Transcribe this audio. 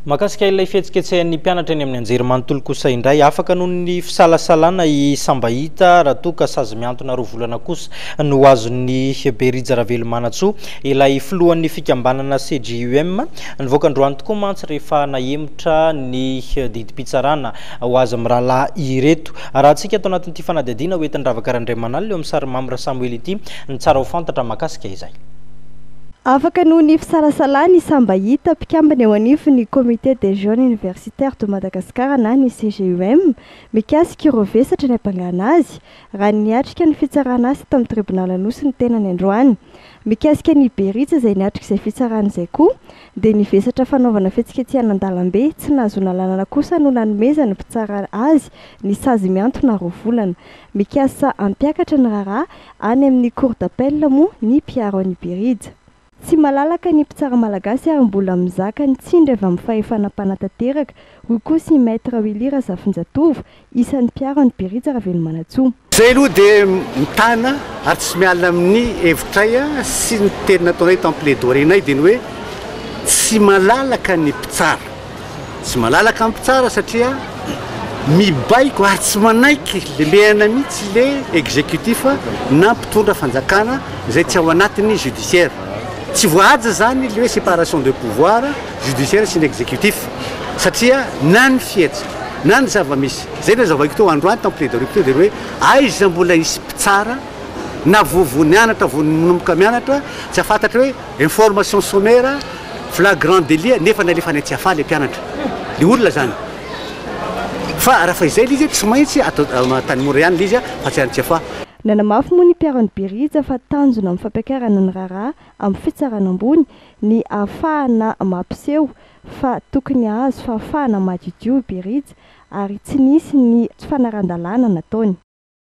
Makasika ilay fihetsiketsehan'ny mpianatra eny amin'ny anjery manontolo kosa indray afaka noho ny fisalasalana i Sambahita raha toa ka sazy miantona roa volana kosa no azon'ny Berija Ravelomanantsoa ilay filohan'ny fikambanana CJUM nivoaka androany tokoa mantsy rehefa nahemotra ny didim-pitsarana ho azy amin'ny rahalahy ireto raha antsika atao anatin'ity fanadihadiana ho entin'ny Ravakaran-dray Manala eo amin'ny sary Mamra Samuel ity ny tsara ho fantatra makasika izay. Afaka noho ny fisalasalana i Sambahita mpikambana eo anivon'ny Comité des Jeunes Universitaires de Madagascar na ny CJUM mikasika ireo vesatra ny hampangana azy raha niatrika ny fitsarana azy tamin'ny tribunal anosy ny tenany androany. Mikasika ny Berija izay niatrika izay fitsarana izay koa dia ny vesatra fanaovana fihetsiketsehana an-dalambe tsy nahazoana lalana kosa no nanomezana mpitsara azy ny sazy miantona roa volana. Mikasa ampiakatra ny raharaha any amin'ny cour d'appel moa ny mpiaro an'i Berija. Tsy malalaka ny mpitsara malagasy ary mbola mizaka ny tsindry avy amin'ny fahefanam-panatanteraka hoy koa sy maître Willy Razafinjatovo isan'ny mpiaro an'i Berija Ravelomanantsoa. Zay aloha dia mitana ary tsy miala amin'ny hevitray sy ny teny nataonay tamin'ny plaidoirinay dia ny hoe tsy malalaka ny mpitsara. Tsy malalaka ny mpitsara satria mibaiko ary tsy manaiky lehana mihitsy le exécutif na mpitondra fanjakana izay tsy ao anatin'ny judiciaire. Tsy voahaja zany le hoe séparation de pouvoir judiciaire sy ny exécutif satria na ny fihetsika na ny zava-misy zay le zavaiko teo androany tamin'ny plaidoirie dia hoe aiza mbola isy mpitsara na vovo mianatra vo nomboka mianatra tsy afantatra hoe information sommaire flagrant délit nefa nalefa ny tsy afaly mpianatra le olona zany fa raha fa izay le izy tsy maintsy atao tany mora ihany le izy fa tsy tsy afa. Nanamafy moa ny mpiaro an'i Berija fa tanjona amin'ny fampiakarana ny raharaha amin'ny fitsarana ambony ny ahafahana mampiseho fa tokony azo fa ahafahana madio Berija ary tsy nisy ny fanaran-dalàna nataony.